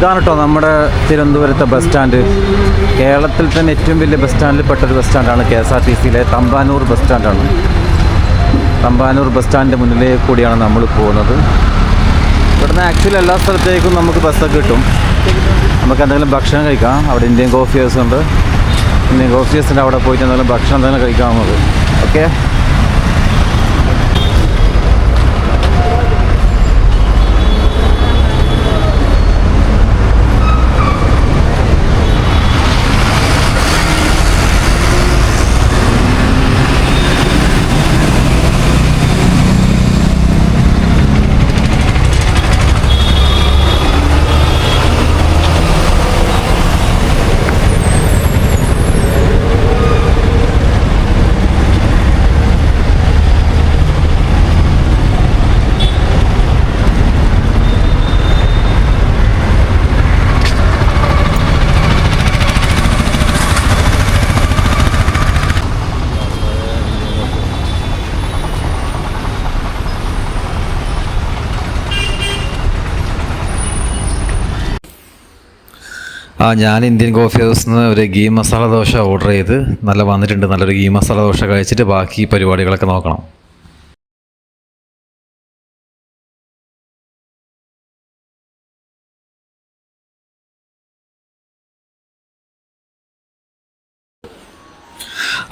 ഇതാണ് കേട്ടോ നമ്മുടെ തിരുവനന്തപുരത്തെ ബസ് സ്റ്റാൻഡ്. കേരളത്തിൽ തന്നെ ഏറ്റവും വലിയ ബസ് സ്റ്റാൻഡിൽ പെട്ടൊരു ബസ് സ്റ്റാൻഡാണ് KSRTCയിലെ തമ്പാനൂർ ബസ് സ്റ്റാൻഡാണ്. തമ്പാനൂർ ബസ് സ്റ്റാൻഡിൻ്റെ മുന്നിലേക്ക് കൂടിയാണ് നമ്മൾ പോകുന്നത്. ഇവിടുന്ന് ആക്ച്വലി എല്ലാ സ്ഥലത്തേക്കും നമുക്ക് ബസ്സൊക്കെ കിട്ടും. നമുക്ക് എന്തെങ്കിലും ഭക്ഷണം കഴിക്കാം. അവിടെ ഇന്ത്യൻ കോഫി ഹൗസ് ഉണ്ട്. ഇന്ത്യൻ കോഫി ഹൗസിൻ്റെ അവിടെ പോയിട്ട് എന്തെങ്കിലും ഭക്ഷണം തന്നെ കഴിക്കാം നമുക്ക്. ഓക്കെ, ഞാൻ ഇന്ത്യൻ കോഫി ഹൗസിൽ നിന്ന് ഒരു ഗീ മസാല ദോശ ഓർഡർ ചെയ്ത് വന്നിട്ടുണ്ട്. നല്ലൊരു ഗീ മസാല ദോശ കഴിച്ചിട്ട് ബാക്കി പരിപാടികളൊക്കെ നോക്കണം.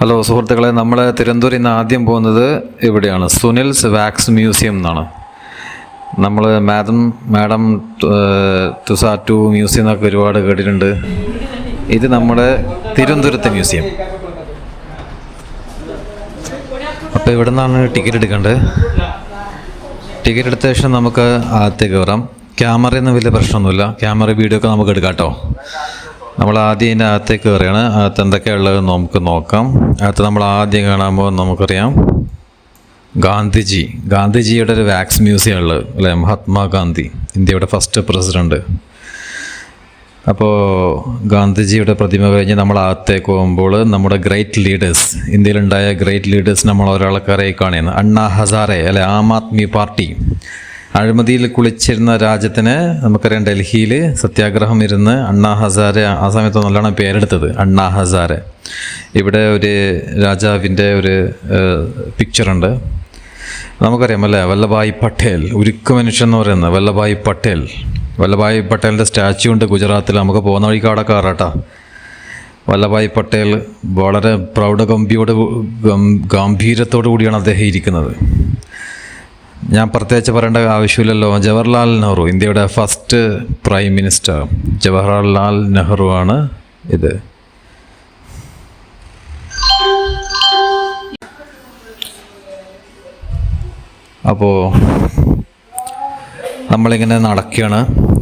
ഹലോ സുഹൃത്തുക്കളെ, നമ്മൾ തിരുവനന്തപുരം ഇന്ന് ആദ്യം പോകുന്നത് ഇവിടെയാണ്, സുനിൽസ് വാക്സ് മ്യൂസിയം എന്നാണ്. നമ്മൾ മാഡം തുസാറ്റു മ്യൂസിയം എന്നൊക്കെ ഒരുപാട് കേട്ടിട്ടുണ്ട്. ഇത് നമ്മുടെ തിരുവനന്തപുരത്തെ മ്യൂസിയം. അപ്പോൾ ഇവിടെ നിന്നാണ് ടിക്കറ്റ് എടുക്കേണ്ടത്. ടിക്കറ്റ് എടുത്ത ശേഷം നമുക്ക് അകത്തേക്ക് കയറാം. ക്യാമറയൊന്നും വലിയ പ്രശ്നമൊന്നുമില്ല. ക്യാമറ വീഡിയോ ഒക്കെ നമുക്ക് എടുക്കാം കേട്ടോ. നമ്മൾ ആദ്യം ഇതിൻ്റെ അകത്തേക്ക് കയറുകയാണ്. അകത്ത് എന്തൊക്കെയുള്ളത് നമുക്ക് നോക്കാം. അകത്ത് നമ്മൾ ആദ്യം കാണുമ്പോൾ നമുക്കറിയാം ഗാന്ധിജിയുടെ ഒരു വാക്സ് മ്യൂസിയം ഉള്ളത് അല്ലേ, മഹാത്മാഗാന്ധി, ഇന്ത്യയുടെ ഫസ്റ്റ് പ്രസിഡന്റ്. അപ്പോൾ ഗാന്ധിജിയുടെ പ്രതിമ കഴിഞ്ഞ് നമ്മൾ അകത്തേക്ക് പോകുമ്പോൾ നമ്മുടെ ഗ്രേറ്റ് ലീഡേഴ്സ്, ഇന്ത്യയിലുണ്ടായ ഗ്രേറ്റ് ലീഡേഴ്സ് നമ്മൾ ഒരാൾക്കാരായി കാണുന്നു. അണ്ണാ ഹസാരെ അല്ലെ, ആം ആദ്മി പാർട്ടി. അഴിമതിയിൽ കുളിച്ചിരുന്ന രാജ്യത്തിന് നമുക്കറിയാം, ഡൽഹിയിൽ സത്യാഗ്രഹം ഇരുന്ന് അണ്ണാ ഹസാരെ ആ സമയത്ത് നല്ലോണം പേരെടുത്തത് അണ്ണാ ഹസാരെ. ഇവിടെ ഒരു രാജാവിൻ്റെ ഒരു പിക്ചറുണ്ട്. നമുക്കറിയാം അല്ലേ, വല്ലഭായ് പട്ടേൽ, ഉരുക്കു മനുഷ്യൻ എന്ന് പറയുന്നത് വല്ലഭായ് പട്ടേലിൻ്റെ സ്റ്റാച്യു ഉണ്ട് ഗുജറാത്തിൽ. നമുക്ക് പോകുന്ന വഴിക്ക് അവിടെ കയറാട്ടാ. വല്ലഭായ് പട്ടേൽ വളരെ ഗാംഭീര്യത്തോടു കൂടിയാണ് അദ്ദേഹം ഇരിക്കുന്നത്. ഞാൻ പ്രത്യേകിച്ച് പറയേണ്ട ആവശ്യമില്ലല്ലോ, ജവഹർലാൽ നെഹ്റു, ഇന്ത്യയുടെ first prime minister Jawaharlal Nehru ആണ് ഇത്. അപ്പോൾ നമ്മളിങ്ങനെ നടക്കുകയാണ്.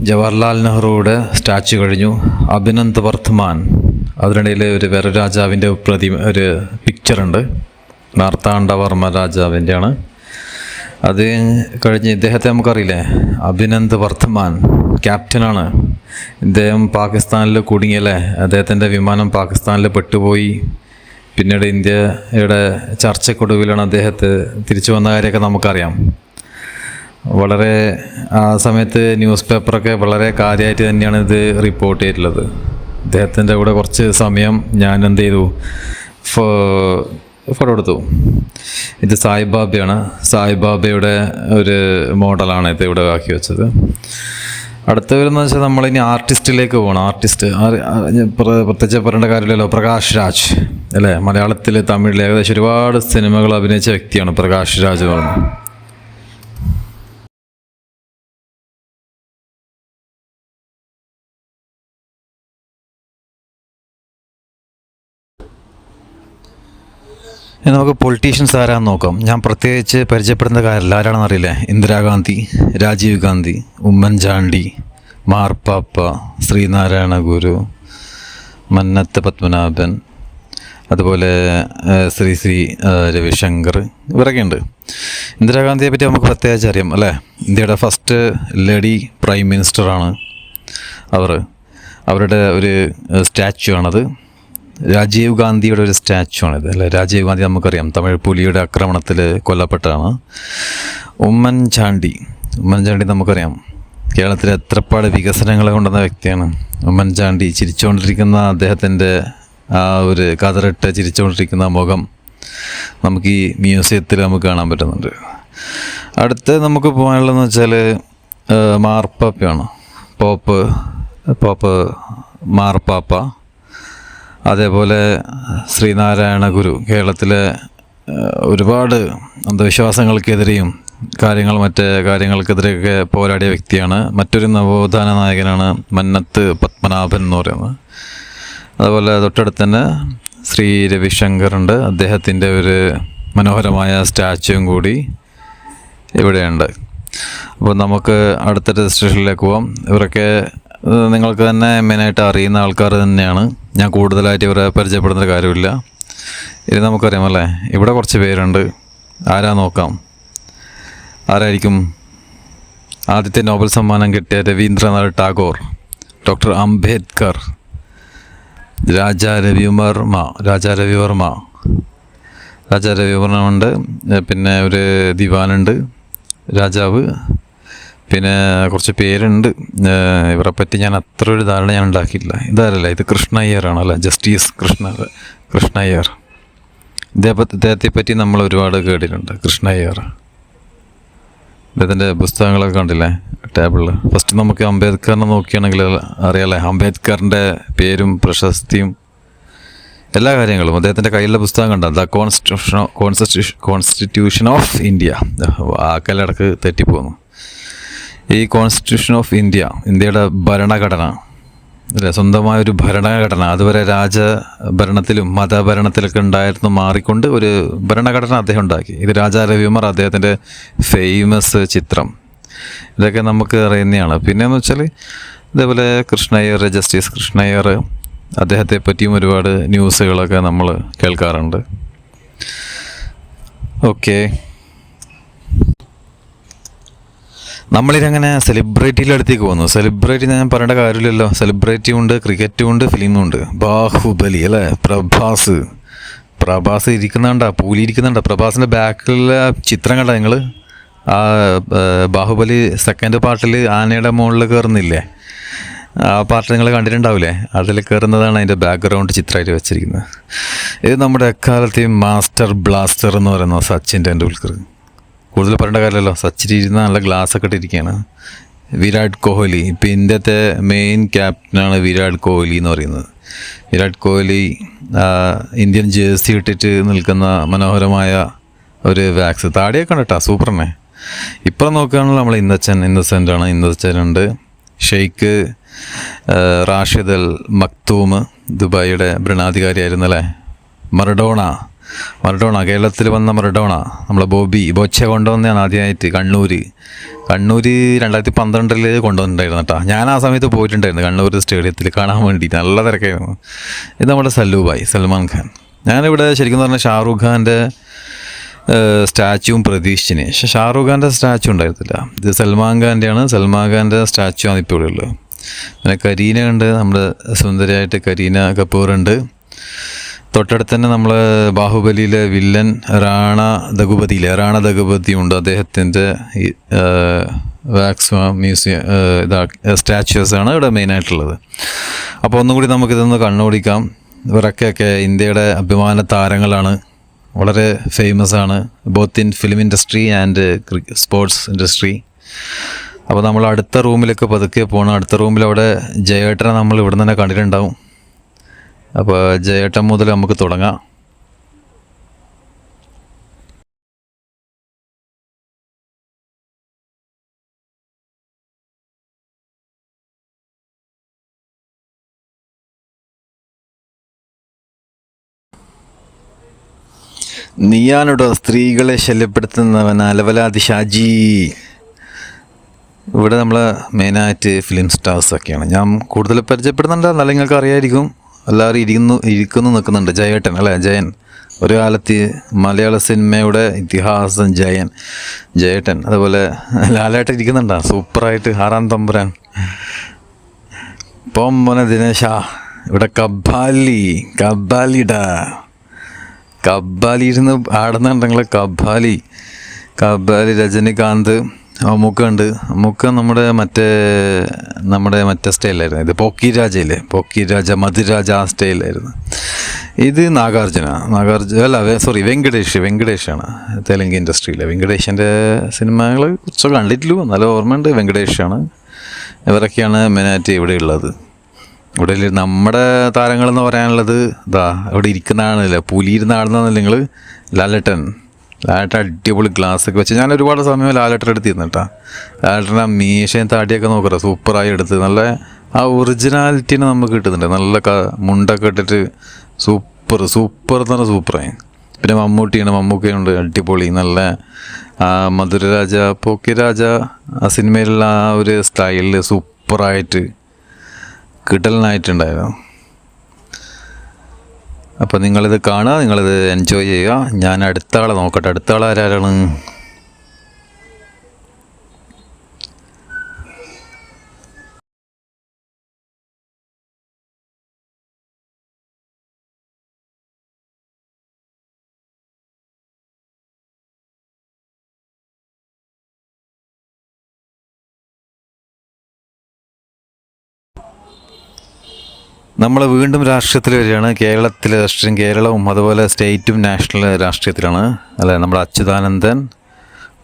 ജവഹർലാൽ നെഹ്റുവിടെ സ്റ്റാച്ചു കഴിഞ്ഞു. അഭിനന്ദ് വർദ്ധമാൻ, അതിനിടയിൽ വേറെ രാജാവിൻ്റെ ഒരു പിക്ചറുണ്ട്, മാർത്താണ്ഡവർമ്മ രാജാവിൻ്റെയാണ്. അത് കഴിഞ്ഞ് ഇദ്ദേഹത്തെ നമുക്കറിയില്ലേ, അഭിനന്ദ് വർദ്ധമാൻ ക്യാപ്റ്റനാണ്. ഇദ്ദേഹം പാകിസ്ഥാനിൽ കുടുങ്ങിയല്ലേ, അദ്ദേഹത്തിൻ്റെ വിമാനം പാകിസ്ഥാനിൽ പെട്ടുപോയി. പിന്നീട് ഇന്ത്യയുടെ ചർച്ചക്കൊടുവിലാണ് അദ്ദേഹത്തെ തിരിച്ചു വന്ന കാര്യമൊക്കെ നമുക്കറിയാം. വളരെ ആ സമയത്ത് ന്യൂസ് പേപ്പറൊക്കെ വളരെ കാര്യമായിട്ട് തന്നെയാണ് ഇത് റിപ്പോർട്ട് ചെയ്തിട്ടുള്ളത്. അദ്ദേഹത്തിൻ്റെ കൂടെ കുറച്ച് സമയം ഞാൻ എന്ത് ചെയ്തു, ഫോട്ടോ എടുത്തു. ഇത് സായിബാബയാണ്, സായിബാബയുടെ ഒരു മോഡലാണ് ഇത് ഇവിടെ ആക്കി വെച്ചത്. അടുത്ത വരുന്നത് വെച്ചാൽ നമ്മളിനി ആർട്ടിസ്റ്റിലേക്ക് പോകണം. പ്രത്യേകിച്ച് പറയേണ്ട കാര്യമില്ലല്ലോ, പ്രകാശ് രാജ് അല്ലേ, മലയാളത്തിൽ തമിഴിൽ ഏകദേശം ഒരുപാട് സിനിമകൾ അഭിനയിച്ച വ്യക്തിയാണ് പ്രകാശ് രാജ് പറഞ്ഞത്. ഇനി നമുക്ക് പൊളിറ്റീഷ്യൻസ് ആരാന്ന് നോക്കാം. ഞാൻ പ്രത്യേകിച്ച് പരിചയപ്പെടുന്ന കാര്യമില്ല, ആരാണെന്ന് അറിയില്ലേ. ഇന്ദിരാഗാന്ധി, രാജീവ് ഗാന്ധി, ഉമ്മൻചാണ്ടി, മാർപ്പാപ്പ, ശ്രീനാരായണ ഗുരു, മന്നത്ത് പത്മനാഭൻ, അതുപോലെ ശ്രീ രവിശങ്കർ, ഇവരൊക്കെ ഉണ്ട്. ഇന്ദിരാഗാന്ധിയെ പറ്റി നമുക്ക് പ്രത്യേകിച്ച് അറിയാം അല്ലേ. ഇന്ത്യയുടെ ഫസ്റ്റ് ലേഡി പ്രൈം മിനിസ്റ്ററാണ് അവരുടെ ഒരു സ്റ്റാച്യു ആണത്. രാജീവ് ഗാന്ധിയുടെ ഒരു സ്റ്റാച്യു ആണിത് അല്ലേ. രാജീവ് ഗാന്ധി നമുക്കറിയാം തമിഴ് പുലിയുടെ ആക്രമണത്തിൽ കൊല്ലപ്പെട്ടതാണ്. ഉമ്മൻചാണ്ടി നമുക്കറിയാം കേരളത്തിലെ എത്രപ്പാട് വികസനങ്ങളെ കൊണ്ടുവന്ന വ്യക്തിയാണ് ഉമ്മൻചാണ്ടി. ചിരിച്ചുകൊണ്ടിരിക്കുന്ന അദ്ദേഹത്തിൻ്റെ ആ ഒരു കതറിട്ട് ചിരിച്ചുകൊണ്ടിരിക്കുന്ന മുഖം നമുക്ക് ഈ മ്യൂസിയത്തിൽ നമുക്ക് കാണാൻ പറ്റുന്നുണ്ട്. അടുത്ത് നമുക്ക് പോകാനുള്ളതെന്ന് വെച്ചാൽ മാർപ്പാപ്പയാണ്. പോപ്പ് മാർപ്പാപ്പ. അതേപോലെ ശ്രീനാരായണ ഗുരു. കേരളത്തിലെ ഒരുപാട് അന്ധവിശ്വാസങ്ങൾക്കെതിരെയും മറ്റ് കാര്യങ്ങൾക്കെതിരെയൊക്കെ പോരാടിയ വ്യക്തിയാണ്. മറ്റൊരു നവോത്ഥാന നായകനാണ് മന്നത്ത് പത്മനാഭൻ എന്ന് പറയുന്നത്. അതുപോലെ തൊട്ടടുത്ത് തന്നെ ശ്രീ രവിശങ്കറുണ്ട്. അദ്ദേഹത്തിൻ്റെ ഒരു മനോഹരമായ സ്റ്റാച്യുവും കൂടി ഇവിടെയുണ്ട്. അപ്പോൾ നമുക്ക് അടുത്ത രജിസ്ട്രേഷനിലേക്ക് പോകാം. ഇവരൊക്കെ നിങ്ങൾക്ക് തന്നെ മെയിനായിട്ട് അറിയുന്ന ആൾക്കാർ തന്നെയാണ്. ഞാൻ കൂടുതലായിട്ട് ഇവരെ പരിചയപ്പെടുന്ന കാര്യമില്ല. ഇനി നമുക്കറിയാമല്ലേ, ഇവിടെ കുറച്ച് പേരുണ്ട്. ആരാ നോക്കാം. ആരായിരിക്കും? ആദ്യത്തെ നോബൽ സമ്മാനം കിട്ടിയ രവീന്ദ്രനാഥ് ടാഗോർ, ഡോക്ടർ അംബേദ്കർ, രാജാ രവിവർമ്മ ഉണ്ട്. പിന്നെ ഒരു ദിവാനുണ്ട്, രാജാവ്. പിന്നെ കുറച്ച് പേരുണ്ട്. ഇവരെ പറ്റി ഞാൻ അത്ര ഒരു ധാരണ ഞാൻ ഉണ്ടാക്കിയില്ല. ഇതാരല്ല, ഇത് കൃഷ്ണയ്യറാണല്ലേ, ജസ്റ്റിസ് കൃഷ്ണയ്യർ. ഇദ്ദേഹത്തെ പറ്റി നമ്മൾ ഒരുപാട് കേട്ടിട്ടുണ്ട്. കൃഷ്ണയ്യർ, ഇദ്ദേഹത്തിൻ്റെ പുസ്തകങ്ങളൊക്കെ കണ്ടില്ലേ ടേബിളിൽ. ഫസ്റ്റ് നമുക്ക് അംബേദ്കറിനെ നോക്കുകയാണെങ്കിൽ അറിയാമല്ലേ, അംബേദ്കറിൻ്റെ പേരും പ്രശസ്തിയും എല്ലാ കാര്യങ്ങളും. അദ്ദേഹത്തിൻ്റെ കയ്യിലുള്ള പുസ്തകം കണ്ട ദ കോൺസ്റ്റിറ്റ്യൂഷൻ ഓഫ് ഇന്ത്യ. ആക്കലിടക്ക് തെറ്റിപ്പോകുന്നു. ഈ കോൺസ്റ്റിറ്റ്യൂഷൻ ഓഫ് ഇന്ത്യയുടെ ഭരണഘടന അല്ലേ, സ്വന്തമായൊരു ഭരണഘടന. അതുവരെ രാജഭരണത്തിലും മതഭരണത്തിലൊക്കെ ഉണ്ടായിരുന്നു, മാറിക്കൊണ്ട് ഒരു ഭരണഘടന അദ്ദേഹം ഉണ്ടാക്കി. ഇത് രാജാ രവിവർമ്മ, അദ്ദേഹത്തിൻ്റെ ഫേമസ് ചിത്രം. ഇതൊക്കെ നമുക്ക് അറിയുന്നതാണ്. പിന്നെയെന്ന് വെച്ചാൽ ഇതേപോലെ ജസ്റ്റിസ് കൃഷ്ണയ്യർ, അദ്ദേഹത്തെ പറ്റിയും ഒരുപാട് ന്യൂസുകളൊക്കെ നമ്മൾ കേൾക്കാറുണ്ട്. ഓക്കെ, നമ്മളിതങ്ങനെ സെലിബ്രിറ്റിയുടെ അടുത്തേക്ക് പോകുന്നു. സെലിബ്രിറ്റി ഞാൻ പറയേണ്ട കാര്യമില്ലല്ലോ. സെലിബ്രിറ്റിയും ഉണ്ട്, ക്രിക്കറ്റും ഉണ്ട്, ഫിലിമും ഉണ്ട്. ബാഹുബലി അല്ലേ, പ്രഭാസ് ഇരിക്കുന്നുണ്ടാ, പൂലി ഇരിക്കുന്നുണ്ടാ. പ്രഭാസിൻ്റെ ബാക്കിലുള്ള ചിത്രം കണ്ട നിങ്ങൾ? ആ ബാഹുബലി സെക്കൻഡ് പാർട്ടിൽ ആനയുടെ മുകളിൽ കയറുന്നില്ലേ, ആ പാർട്ട് നിങ്ങൾ കണ്ടിട്ടുണ്ടാവില്ലേ? അതിൽ കയറുന്നതാണ് അതിൻ്റെ ബാക്ക്ഗ്രൗണ്ട് ചിത്രമായിട്ട് വെച്ചിരിക്കുന്നത്. ഇത് നമ്മുടെ എക്കാലത്തെയും മാസ്റ്റർ ബ്ലാസ്റ്റർ എന്ന് പറയുന്ന സച്ചിൻ ടെണ്ടുൽക്കർ. കൂടുതൽ പറയേണ്ട കാര്യമല്ലോ, സച്ചിൻ ഇരുന്ന് നല്ല ഗ്ലാസ് ഒക്കെ ഇട്ടിരിക്കുകയാണ്. വിരാട് കോഹ്ലി, ഇപ്പം ഇന്ത്യത്തെ മെയിൻ ക്യാപ്റ്റനാണ് വിരാട് കോഹ്ലി എന്ന് പറയുന്നത്. വിരാട് കോഹ്ലി ഇന്ത്യൻ ജേഴ്സി ഇട്ടിട്ട് നിൽക്കുന്ന മനോഹരമായ ഒരു വാക്സ്. താടിയൊക്കെ ഉണ്ട് കേട്ടോ, സൂപ്പർ തന്നെ. ഇപ്പം നോക്കുകയാണെങ്കിൽ നമ്മൾ ഇന്നസെൻ്റുണ്ട്. ഷെയ്ഖ് റാഷിദ് അൽ മക്തൂം, ദുബായിയുടെ ഭരണാധികാരിയായിരുന്നു അല്ലേ. മറഡോണ, കേരളത്തിൽ വന്ന മറഡോണ, നമ്മളെ ബോച്ച കൊണ്ടുവന്നതാണ് ആദ്യമായിട്ട്. കണ്ണൂർ 2012 കൊണ്ടുവന്നിട്ടുണ്ടായിരുന്നു കേട്ടോ. ഞാൻ ആ സമയത്ത് പോയിട്ടുണ്ടായിരുന്നു കണ്ണൂർ സ്റ്റേഡിയത്തിൽ കാണാൻ വേണ്ടിയിട്ട്. നല്ല തിരക്കായിരുന്നു. ഇത് നമ്മുടെ സൽമാൻ ഖാൻ. ഞാനിവിടെ ശരിക്കും പറഞ്ഞാൽ ഷാറൂഖ് ഖാൻ്റെ സ്റ്റാച്യുവും പ്രതീക്ഷിച്ചിന്. പക്ഷേ ഷാറൂഖ് ഖാൻ്റെ സ്റ്റാച്യു ഉണ്ടായിരുന്നില്ല. ഇത് സൽമാൻ ഖാൻ്റെ സ്റ്റാച്യു ആണ് ഇപ്പോൾ ഇവിടെ ഉള്ളത്. പിന്നെ കരീന ഉണ്ട്, നമ്മുടെ സുന്ദരിയായിട്ട് കരീന കപൂർ ഉണ്ട്. തൊട്ടടുത്ത് തന്നെ നമ്മൾ ബാഹുബലിയിലെ വില്ലൻ റാണ ദഗുപതി ഉണ്ട്. അദ്ദേഹത്തിൻ്റെ വാക്സ് മ്യൂസിയം സ്റ്റാച്യൂസാണ് ഇവിടെ മെയിനായിട്ടുള്ളത്. അപ്പോൾ ഒന്നും കൂടി നമുക്കിതൊന്ന് കണ്ണോടിക്കാം. ഇവരൊക്കെ ഇന്ത്യയുടെ അഭിമാന താരങ്ങളാണ്, വളരെ ഫേമസ് ആണ്, both in film industry and sports industry. അപ്പോൾ നമ്മൾ അടുത്ത റൂമിലേക്ക് പതുക്കെ പോകണം. അടുത്ത റൂമിൽ അവിടെ ജയേട്ടനെ നമ്മൾ ഇവിടെ തന്നെ കണ്ടിട്ടുണ്ടാവും. അപ്പോൾ ജയേട്ടൻ മുതൽ നമുക്ക് തുടങ്ങാം. നീയാണോടോ സ്ത്രീകളെ ശല്യപ്പെടുത്തുന്നവൻ അലവലാതി ഷാജി. ഇവിടെ നമ്മൾ മെയിനായിട്ട് ഫിലിം സ്റ്റാർസൊക്കെയാണ് ഞാൻ കൂടുതൽ പരിചയപ്പെടുന്നുണ്ട്. എന്നാലും നിങ്ങൾക്ക് അറിയായിരിക്കും, എല്ലാവരും ഇരിക്കുന്നു നിൽക്കുന്നുണ്ട്. ജയേട്ടൻ അല്ലേ, ജയൻ. ഒരു കാലത്ത് മലയാള സിനിമയുടെ ഇതിഹാസം ജയേട്ടൻ. അതുപോലെ ലാലേട്ടൻ ഇരിക്കുന്നുണ്ടോ സൂപ്പറായിട്ട്, 6-ാം തമ്പുരാൻ. ഇപ്പം മോനെ ദിനേശ, ഇവിടെ കബ്ബാലി ഇരുന്ന് ആടുന്നുണ്ടെങ്കിൽ കബ്ബാലി രജനികാന്ത്, മമ്മൂക്ക ഉണ്ട്. മമ്മൂക്ക നമ്മുടെ മറ്റേ സ്റ്റൈലായിരുന്നു. ഇത് പോക്കി രാജയില്ലേ, പോക്കി രാജ, മധുരാജ, ആ സ്റ്റൈലായിരുന്നു. ഇത് നാഗാർജുന അല്ല, സോറി, വെങ്കടേഷാണ്. തെലുങ്ക് ഇൻഡസ്ട്രിയിലെ വെങ്കടേഷിൻ്റെ സിനിമകൾ കുറച്ചൊക്കെ കണ്ടിട്ടുള്ളൂ, നല്ല ഓർമ്മയുണ്ട്. വെങ്കടേഷാണ്. ഇവരൊക്കെയാണ് മെയിനായിട്ട് ഇവിടെ ഉള്ളത്. ഇവിടെ നമ്മുടെ താരങ്ങളെന്ന് പറയാനുള്ളത് ഇവിടെ ഇരിക്കുന്ന ആളല്ലേ, പുലിയിരുന്ന ആളെന്നല്ല നിങ്ങൾ, ലാലേട്ടൻ അടിപൊളി ഗ്ലാസ്സൊക്കെ വെച്ച് ഞാൻ ഒരുപാട് സമയം ലാലേട്ടൻ എടുത്തിരുന്നു കേട്ടോ. ലാലേട്ടൻ ആ മീശയും താടിയൊക്കെ നോക്കറ സൂപ്പറായി എടുത്ത്, നല്ല ആ ഒറിജിനാലിറ്റീനെ നമുക്ക് കിട്ടുന്നുണ്ട്. നല്ല മുണ്ടൊക്കെ ഇട്ടിട്ട് സൂപ്പർ എന്ന് പറഞ്ഞാൽ സൂപ്പറായി. പിന്നെ മമ്മൂക്കയുണ്ട്, അടിപൊളി, നല്ല മധുരരാജ, പോക്കി രാജ, ആ സിനിമയിലുള്ള ആ ഒരു സ്റ്റൈലിൽ സൂപ്പറായിട്ട് കിടലനായിട്ടുണ്ടായിരുന്നു. അപ്പോൾ നിങ്ങളിത് കാണുക, നിങ്ങളിത് എൻജോയ് ചെയ്യുക. ഞാൻ അടുത്ത ആളെ നോക്കട്ടെ. അടുത്ത ആൾ ആരാണ്? നമ്മൾ വീണ്ടും രാഷ്ട്രീയത്തിൽ വരികയാണ്. കേരളത്തിലെ രാഷ്ട്രീയം, കേരളവും അതുപോലെ സ്റ്റേറ്റും നാഷണൽ രാഷ്ട്രീയത്തിലാണ് അല്ലേ. നമ്മുടെ അച്യുതാനന്ദൻ,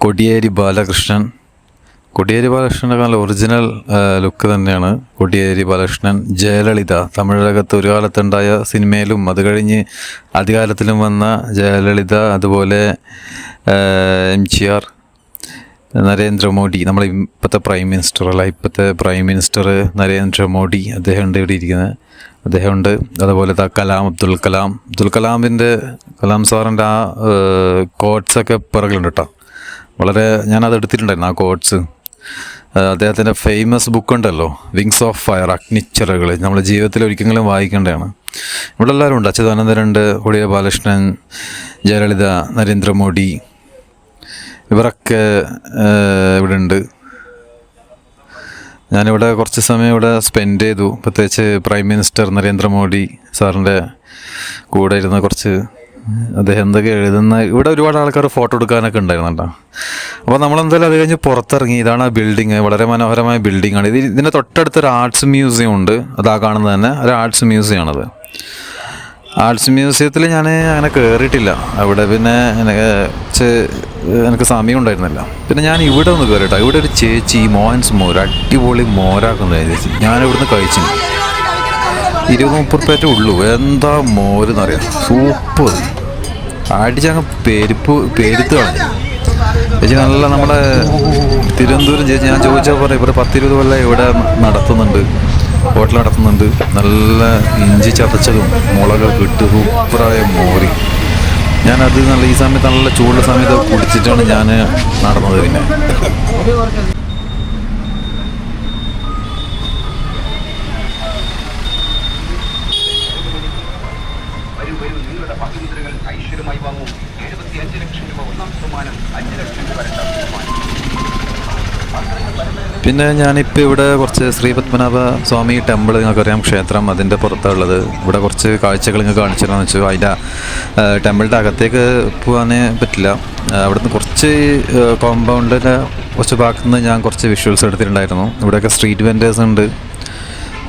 കോടിയേരി ബാലകൃഷ്ണൻ്റെ നല്ല ഒറിജിനൽ ലുക്ക് തന്നെയാണ് കോടിയേരി ബാലകൃഷ്ണൻ. ജയലളിത, തമിഴകത്ത് ഒരു കാലത്തുണ്ടായ സിനിമയിലും അത് കഴിഞ്ഞ് അധികാരത്തിലും വന്ന ജയലളിത, അതുപോലെ MGR, നരേന്ദ്രമോദി, നമ്മുടെ ഇപ്പോഴത്തെ പ്രൈം മിനിസ്റ്റർ നരേന്ദ്രമോദി, അദ്ദേഹമുണ്ട് ഇവിടെ ഇരിക്കുന്നത്, അദ്ദേഹമുണ്ട്. അതുപോലെ അബ്ദുൽ കലാം സാറിൻ്റെ ആ കോട്ട്സൊക്കെ പിറകിലുണ്ട് കേട്ടോ. വളരെ ഞാനത് എടുത്തിട്ടുണ്ടായിരുന്നു ആ കോട്ട്സ്. അദ്ദേഹത്തിൻ്റെ ഫേമസ് ബുക്കുണ്ടല്ലോ, വിങ്സ് ഓഫ് ഫയർ, അഗ്നിച്ചിറകുകൾ, നമ്മുടെ ജീവിതത്തിൽ ഒരിക്കലും വായിക്കേണ്ടതാണ്. ഇവിടെ എല്ലാവരും ഉണ്ട്. അച്യുതാനന്ദനുണ്ട്, കോടിയേരി ബാലകൃഷ്ണൻ, ജയലളിത, നരേന്ദ്രമോദി, ഇവരൊക്കെ ഇവിടെ ഉണ്ട്. ഞാനിവിടെ കുറച്ച് സമയം ഇവിടെ സ്പെൻഡ് ചെയ്തു. പ്രത്യേകിച്ച് പ്രൈം മിനിസ്റ്റർ നരേന്ദ്രമോദി സാറിൻ്റെ കൂടെ ഇരുന്ന് കുറച്ച് അദ്ദേഹം എന്തൊക്കെ എഴുതുന്ന, ഇവിടെ ഒരുപാട് ആൾക്കാർ ഫോട്ടോ എടുക്കാനൊക്കെ ഉണ്ടായിരുന്നുണ്ടോ. അപ്പോൾ നമ്മളെന്തായാലും അത് കഴിഞ്ഞ് പുറത്തിറങ്ങി. ഇതാണ് ആ ബിൽഡിങ്, വളരെ മനോഹരമായ ബിൽഡിങ്ങാണ്. ഇതിൻ്റെ തൊട്ടടുത്തൊരു ആർട്സ് മ്യൂസിയം ഉണ്ട്. അതാ കാണുന്നത് തന്നെ ഒരു ആർട്സ് മ്യൂസിയമാണത്. ആർട്സ് മ്യൂസിയത്തിൽ ഞാൻ അങ്ങനെ കയറിയിട്ടില്ല. അവിടെ പിന്നെ എനിക്ക് സമയം ഉണ്ടായിരുന്നില്ല. പിന്നെ ഞാൻ ഇവിടെ ഒന്ന് കയറിയിട്ടോ. ഇവിടെ ഒരു ചേച്ചി മോഹൻസ് മോര്, അടിപൊളി മോരാക്കുന്ന ചേച്ചി. ഞാനിവിടുന്ന് കഴിച്ചു. 20-30 രൂപ ഉള്ളൂ. എന്താ മോരെന്നറിയാം, സൂപ്പർ. അടിച്ചങ്ങ് പെരുത്ത് കളഞ്ഞു ചേച്ചി. നല്ല നമ്മുടെ തിരുവനന്തപുരം ചേച്ചി. ഞാൻ ചോദിച്ചാൽ പറയാം, ഇവിടെ 10-20 കൊല്ലം ഇവിടെ ഹോട്ടൽ നടത്തുന്നുണ്ട്. നല്ല ഇഞ്ചി ചതച്ചതും മുളകൊക്കെ ഇട്ട് സൂപ്പറായ മോര്. ഞാനത് ഈ സമയത്ത് നല്ല ചൂടുള്ള സമയത്ത് കുടിച്ചിട്ടാണ് ഞാൻ നടന്നത്. പിന്നെ പിന്നെ ഞാനിപ്പോൾ ഇവിടെ കുറച്ച് ശ്രീ പത്മനാഭ സ്വാമി ടെമ്പിൾ, നിങ്ങൾക്കറിയാം, ക്ഷേത്രം, അതിൻ്റെ പുറത്തുള്ളത്. ഇവിടെ കുറച്ച് കാഴ്ചകൾ നിങ്ങൾക്ക് കാണിച്ചു തരാമെന്ന് വെച്ചു. അതിൻ്റെ ടെമ്പിളിൻ്റെ അകത്തേക്ക് പോകാനേ പറ്റില്ല. അവിടുന്ന് കുറച്ച് കോമ്പൗണ്ടിൻ്റെ കുറച്ച് ഭാഗത്തു നിന്ന് ഞാൻ കുറച്ച് വിഷ്വൽസ് എടുത്തിട്ടുണ്ടായിരുന്നു. ഇവിടെയൊക്കെ സ്ട്രീറ്റ് വെൻഡേഴ്സ് ഉണ്ട്,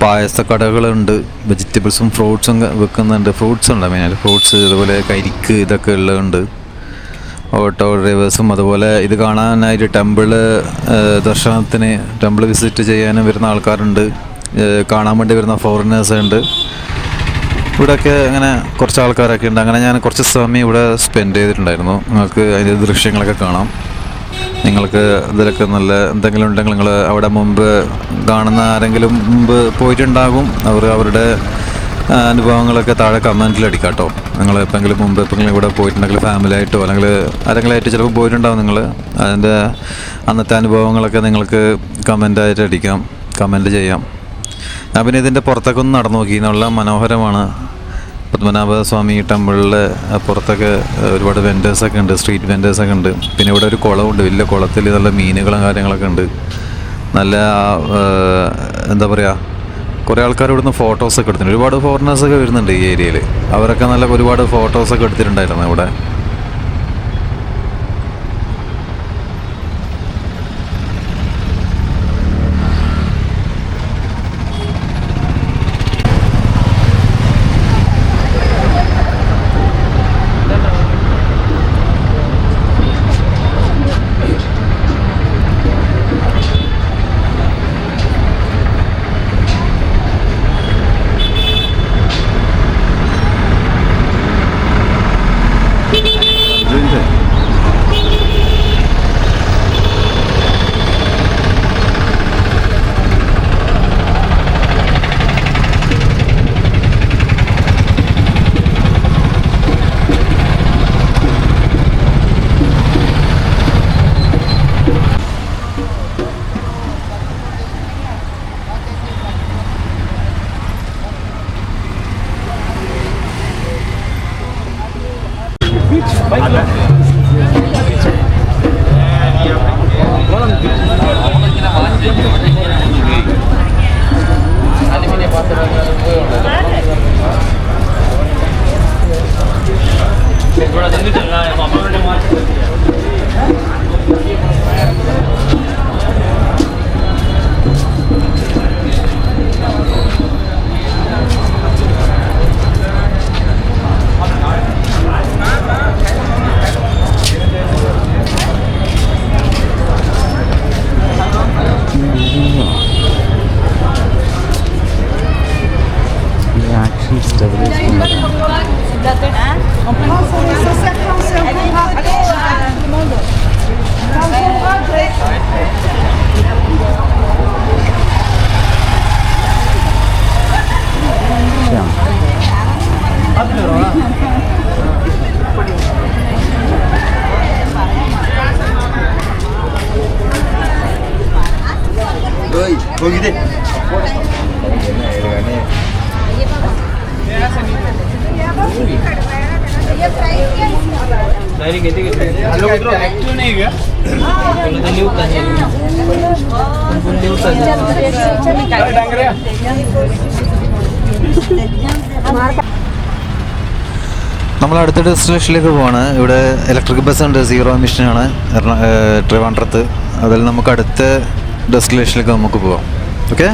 പായസക്കടകളുണ്ട്, വെജിറ്റബിൾസും ഫ്രൂട്ട്സും വിൽക്കുന്നുണ്ട്. ഫ്രൂട്ട്സ് ഉണ്ട്, മെയിനായിട്ട് ഫ്രൂട്ട്സ്, അതുപോലെ കരിക്ക്, ഇതൊക്കെ ഉള്ളതുണ്ട്. ഓട്ടോ ഡ്രൈവേഴ്സും, അതുപോലെ ഇത് കാണാനായിട്ട് ടെമ്പിൾ വിസിറ്റ് ചെയ്യാനും വരുന്ന ആൾക്കാരുണ്ട്. കാണാൻ വേണ്ടി വരുന്ന ഫോറിനേഴ്സ് ഉണ്ട്. ഇവിടെയൊക്കെ അങ്ങനെ കുറച്ച് ആൾക്കാരൊക്കെ ഉണ്ട്. അങ്ങനെ ഞാൻ കുറച്ച് സമയം ഇവിടെ സ്പെൻഡ് ചെയ്തിട്ടുണ്ടായിരുന്നു. നിങ്ങൾക്ക് അതിൻ്റെ ദൃശ്യങ്ങളൊക്കെ കാണാം. നിങ്ങൾക്ക് ഇതിലൊക്കെ നല്ല എന്തെങ്കിലും ഉണ്ടെങ്കിൽ നിങ്ങൾ അവിടെ മുമ്പ് കാണുന്ന ആരെങ്കിലും മുമ്പ് പോയിട്ടുണ്ടാകും. അവരുടെ അനുഭവങ്ങളൊക്കെ താഴെ കമൻറ്റിലടിക്കാം കേട്ടോ. നിങ്ങൾ മുമ്പ് എപ്പോഴെങ്കിലും ഇവിടെ പോയിട്ടുണ്ടെങ്കിൽ ഫാമിലി ആയിട്ടോ അല്ലെങ്കിൽ ആരെങ്കിലുമായിട്ട് ചിലപ്പോൾ പോയിട്ടുണ്ടാവും. നിങ്ങൾ അതിൻ്റെ അന്നത്തെ അനുഭവങ്ങളൊക്കെ നിങ്ങൾക്ക് കമൻ്റായിട്ട് അടിക്കാം, കമൻറ്റ് ചെയ്യാം. ഞാൻ പിന്നെ ഇതിൻ്റെ പുറത്തൊക്കെ ഒന്ന് നടന്നു നോക്കി. നല്ല മനോഹരമാണ്. പത്മനാഭസ്വാമി ടെമ്പിളിലെ പുറത്തൊക്കെ ഒരുപാട് വെൻഡേഴ്സൊക്കെ ഉണ്ട്, സ്ട്രീറ്റ് വെൻഡേഴ്സൊക്കെ ഉണ്ട്. പിന്നെ ഇവിടെ ഒരു കുളമുണ്ട്, വലിയ കുളത്തിൽ നല്ല മീനുകളും കാര്യങ്ങളൊക്കെ ഉണ്ട്. നല്ല എന്താ പറയുക, കുറേ ആൾക്കാർ ഇവിടുന്ന് ഫോട്ടോസൊക്കെ എടുത്തിട്ടുണ്ട്. ഒരുപാട് ഫോറിനേഴ്സൊക്കെ വരുന്നുണ്ട് ഈ ഏരിയയിൽ. അവരൊക്കെ നല്ല ഒരുപാട് ഫോട്ടോസൊക്കെ എടുത്തിട്ടുണ്ടായിരുന്നു ഇവിടെ. നമ്മൾ അടുത്ത ഡെസ്റ്റിനേഷനിലേക്ക് പോവാണ്. ഇവിടെ ഇലക്ട്രിക് ബസ് ഉണ്ട്, സീറോ എമിഷനാണ് ട്രിവാൻഡ്രത്ത്. അതിൽ നമുക്ക് അടുത്ത ഡെസ്റ്റിനേഷനിലേക്ക് നമുക്ക് പോവാം. ഓക്കെ.